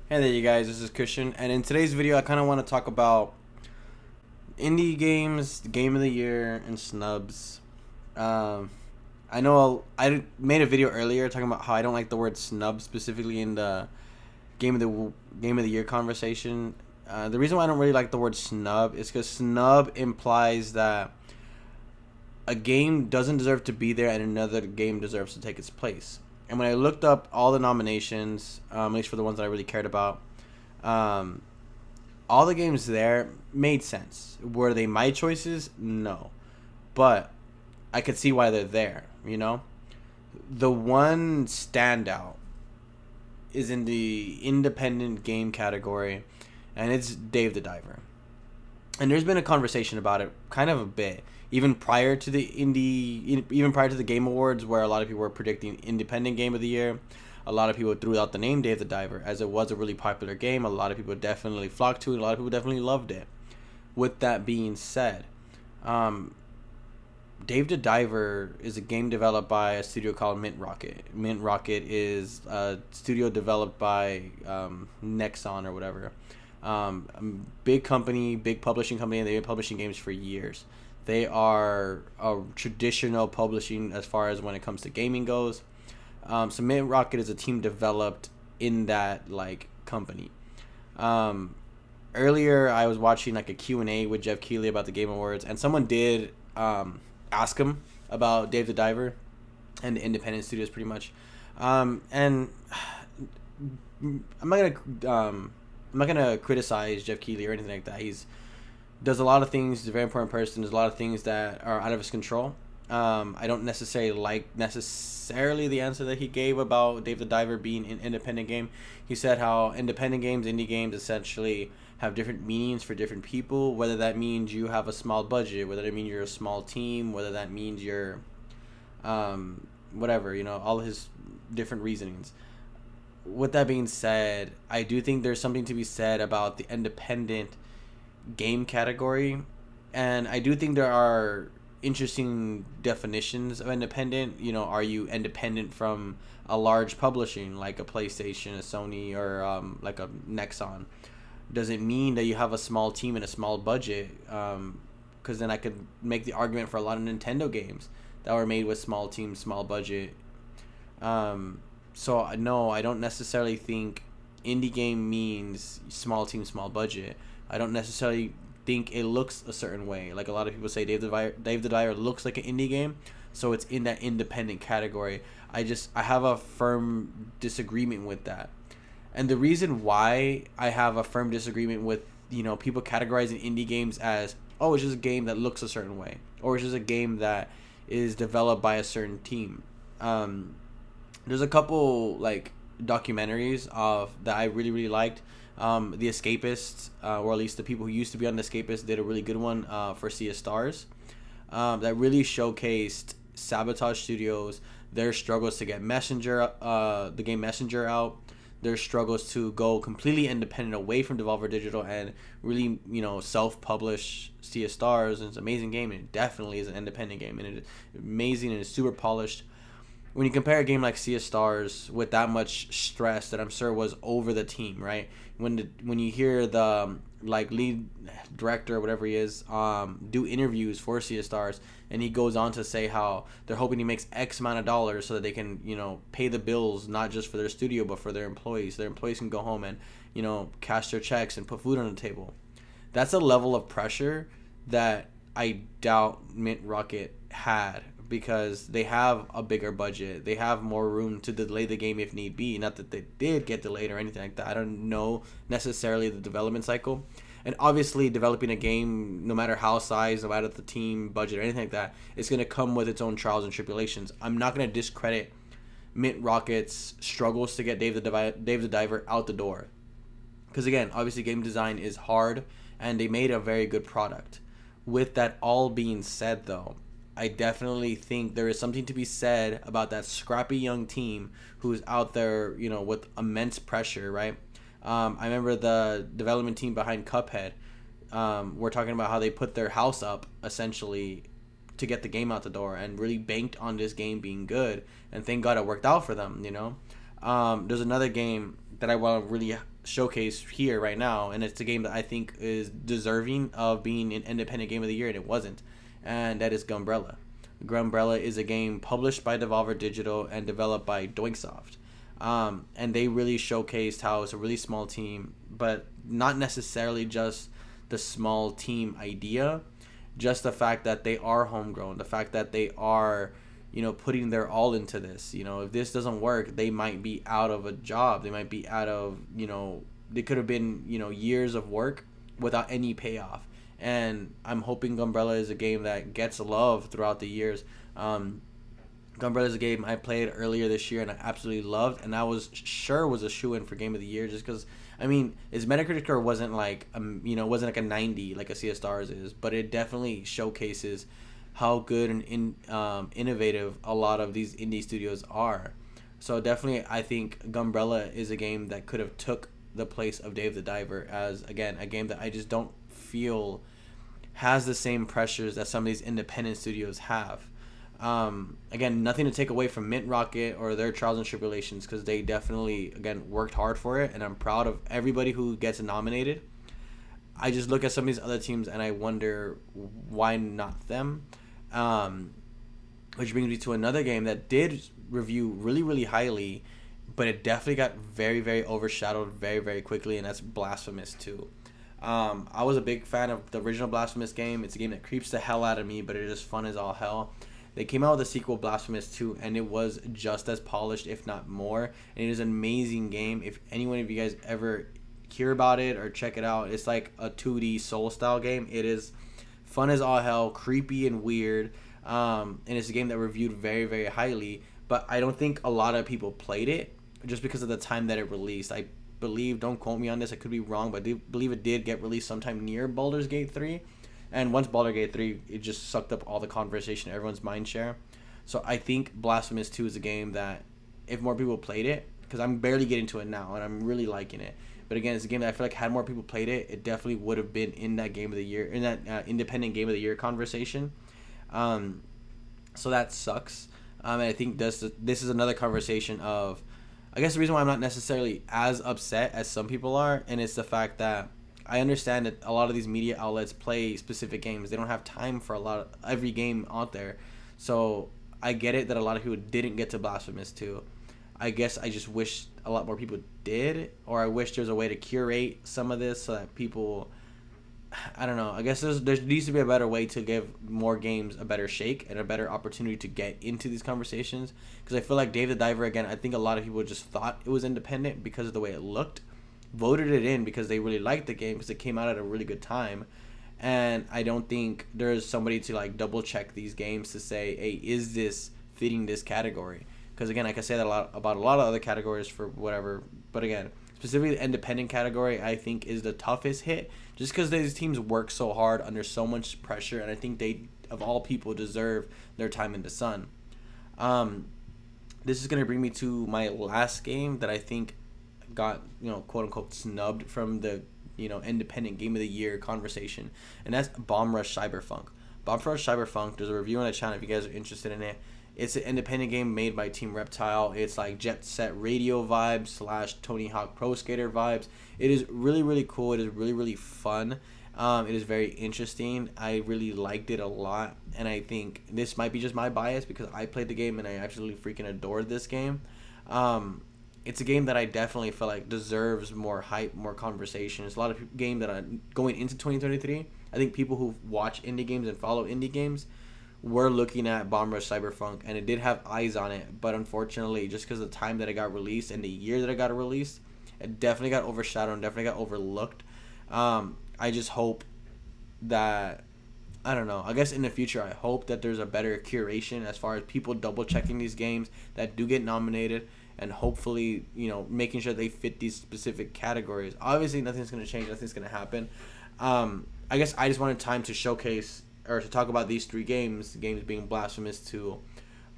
Hey there, you guys. This is Christian, and in today's video, I kind of want to talk about indie games, game of the year, and snubs. Um, I know I made a video earlier talking about how I don't like the word snub specifically in the game of the year conversation. The reason why I don't really like the word snub is because snub implies that a game doesn't deserve to be there and another game deserves to take its place. And when I looked up all the nominations, at least for the ones that I really cared about, um, all the games there made sense. Were they my choices? No. But I could see why they're there, you know? The one standout is in the independent game category, and it's Dave the Diver. And there's been a conversation about it kind of a bit, even prior to the Game Awards, where a lot of people were predicting independent game of the year. A lot of people threw out the name Dave the Diver, as it was a really popular game. A lot of people definitely flocked to it. A lot of people definitely loved it. With that being said, um, Dave the Diver is a game developed by a studio called Mint Rocket. Mint Rocket is a studio developed by Nexon or whatever. Big company, big publishing company, and they've been publishing games for years. They are a traditional publishing as far as when it comes to gaming goes. So Mint Rocket is a team developed in that like company. Um, Earlier, I was watching like a Q&A with Jeff Keighley about the Game Awards, and someone did ask him about Dave the Diver and the independent studios, pretty much. And I'm not gonna criticize Jeff Keighley or anything like that. He's does a lot of things. He's a very important person. There's a lot of things that are out of his control. I don't necessarily the answer that he gave about Dave the Diver being an independent game. He said how independent games, indie games, essentially have different meanings for different people. Whether that means you have a small budget, whether that means you're a small team, whether that means you're, whatever, all his different reasonings. With that being said, I do think there's something to be said about the independent game category, and I do think there are interesting definitions of independent. Are you independent from a large publishing like a PlayStation, a Sony, or like a Nexon? Does it mean that you have a small team and a small budget? Because then I could make the argument for a lot of Nintendo games that were made with small teams, small budget. So no, I don't necessarily think indie game means small team, small budget. I don't necessarily think it looks a certain way. Like a lot of people say, Dave the Diver looks like an indie game, so it's in that independent category. I have a firm disagreement with that, and the reason why I have a firm disagreement with people categorizing indie games as, oh, it's just a game that looks a certain way, or it's just a game that is developed by a certain team. There's a couple like documentaries of that I really really liked. The Escapists, or at least the people who used to be on The Escapists, did a really good one for Sea of Stars, that really showcased Sabotage Studios, their struggles to get the game Messenger out, their struggles to go completely independent away from Devolver Digital and really, self-publish Sea of Stars. And it's an amazing game, and it definitely is an independent game, and it's amazing and it's super polished. When you compare a game like Sea of Stars with that much stress that I'm sure was over the team, right? When you hear the like lead director or whatever he is do interviews for Sea of Stars, and he goes on to say how they're hoping he makes X amount of dollars so that they can pay the bills, not just for their studio but for their employees. Their employees can go home and cash their checks and put food on the table. That's a level of pressure that I doubt Mint Rocket had, because they have a bigger budget. They have more room to delay the game if need be. Not that they did get delayed or anything like that. I don't know necessarily the development cycle. And obviously, developing a game, no matter how size, no matter the team, budget, or anything like that, it's going to come with its own trials and tribulations. I'm not going to discredit Mint Rocket's struggles to get Dave the Diver out the door. Because again, obviously, game design is hard, and they made a very good product. With that all being said, though, I definitely think there is something to be said about that scrappy young team who's out there, with immense pressure, right? I remember the development team behind Cuphead. We're talking about how they put their house up essentially to get the game out the door and really banked on this game being good. And thank God it worked out for them. There's another game that I want to really showcase here right now, and it's a game that I think is deserving of being an independent game of the year, and it wasn't. And that is Gunbrella. Gunbrella is a game published by Devolver Digital and developed by Doinksoft. And they really showcased how it's a really small team, but not necessarily just the small team idea, just the fact that they are homegrown, the fact that they are, putting their all into this. If this doesn't work, they might be out of a job. They might be out of, they could have been, years of work without any payoff. And I'm hoping Gunbrella is a game that gets love throughout the years. Gunbrella is a game I played earlier this year and I absolutely loved, and I was sure was a shoe-in for Game of the Year, just because, its Metacritic score wasn't like, wasn't like a 90 like a Sea of Stars is, but it definitely showcases how good and innovative a lot of these indie studios are. So definitely, I think Gunbrella is a game that could have took the place of Dave the Diver as, again, a game that I just don't feel has the same pressures that some of these independent studios have. Again, nothing to take away from Mint Rocket or their trials and tribulations, because they definitely, again, worked hard for it, and I'm proud of everybody who gets nominated. I just look at some of these other teams and I wonder why not them. Which brings me to another game that did review really, really highly, but it definitely got very, very overshadowed very, very quickly, and that's Blasphemous 2. I was a big fan of the original Blasphemous game. It's a game that creeps the hell out of me, but it is fun as all hell. They came out with a sequel, Blasphemous 2, and it was just as polished, if not more. And it is an amazing game. If anyone of you guys ever hear about it or check it out, it's like a 2D Soul-style game. It is fun as all hell, creepy and weird, and it's a game that reviewed very, very highly. But I don't think a lot of people played it just because of the time that it released. I believe, don't quote me on this, I could be wrong, but I do believe it did get released sometime near Baldur's Gate 3. And once Baldur's Gate 3, it just sucked up all the conversation, everyone's mind share. So I think Blasphemous 2 is a game that, if more people played it, because I'm barely getting to it now, and I'm really liking it. But again, it's a game that I feel like had more people played it, it definitely would have been in that Game of the Year, in that independent Game of the Year conversation. So that sucks. And I think this is another conversation of, I guess the reason why I'm not necessarily as upset as some people are, and it's the fact that I understand that a lot of these media outlets play specific games. They don't have time for every game out there. So I get it that a lot of people didn't get to Blasphemous 2. I guess I just wish a lot more people did, or I wish there's a way to curate some of this so that people, I don't know, I guess there needs to be a better way to give more games a better shake and a better opportunity to get into these conversations. Because I feel like Dave the Diver, again, I think a lot of people just thought it was independent because of the way it looked, voted it in because they really liked the game because it came out at a really good time. And I don't think there's somebody to like double check these games to say, hey, is this fitting this category? Because again, I can say that about a lot of other categories for whatever, but again, specifically the independent category, I think is the toughest hit, just because these teams work so hard under so much pressure, and I think they, of all people, deserve their time in the sun. This is going to bring me to my last game that I think got, quote unquote, snubbed from the, independent Game of the Year conversation, and that's Bomb Rush Cyberpunk. Bomb Rush Cyberpunk, there's a review on the channel if you guys are interested in it. It's an independent game made by Team Reptile. It's like Jet Set Radio vibes / Tony Hawk Pro Skater vibes. It is really, really cool. It is really, really fun. It is very interesting. I really liked it a lot, and I think this might be just my bias because I played the game and I absolutely freaking adored this game. It's a game that I definitely feel like deserves more hype, more conversation. It's a lot of game that are going into 2023. I think people who watch indie games and follow indie games were looking at Bomb Rush Cyberpunk, and it did have eyes on it, but unfortunately, just because of the time that it got released and the year that it got released, it definitely got overshadowed and definitely got overlooked. I just hope that, I don't know, I guess in the future, I hope that there's a better curation as far as people double-checking these games that do get nominated, and hopefully, making sure they fit these specific categories. Obviously, nothing's going to change, nothing's going to happen. I guess I just wanted time to showcase or to talk about these three games being Blasphemous 2,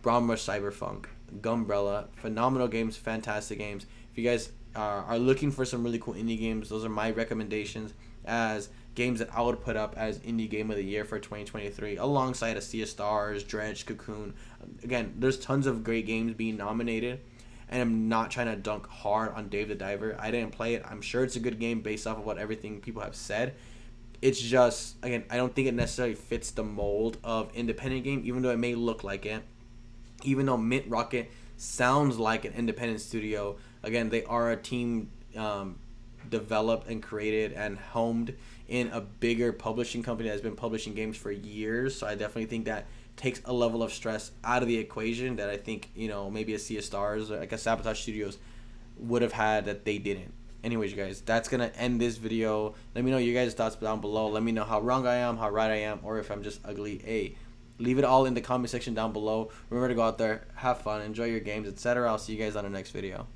Bomb Rush Cyberpunk, Gunbrella. Phenomenal games, fantastic games. If you guys are looking for some really cool indie games, those are my recommendations as games that I would put up as Indie Game of the Year for 2023, alongside a Sea of Stars, Dredge, Cocoon. Again, there's tons of great games being nominated, and I'm not trying to dunk hard on Dave the Diver. I didn't play it. I'm sure it's a good game based off of what everything people have said. It's just, again, I don't think it necessarily fits the mold of independent game, even though it may look like it. Even though Mint Rocket sounds like an independent studio, again, they are a team developed and created and homed in a bigger publishing company that's been publishing games for years. So I definitely think that takes a level of stress out of the equation that I think, maybe a Sea of Stars or like a Sabotage Studios would have had that they didn't. Anyways, you guys, that's gonna end this video. Let me know your guys' thoughts down below. Let me know how wrong I am, how right I am, or if I'm just ugly. Hey, leave it all in the comment section down below. Remember to go out there, have fun, enjoy your games, etc. I'll see you guys on the next video.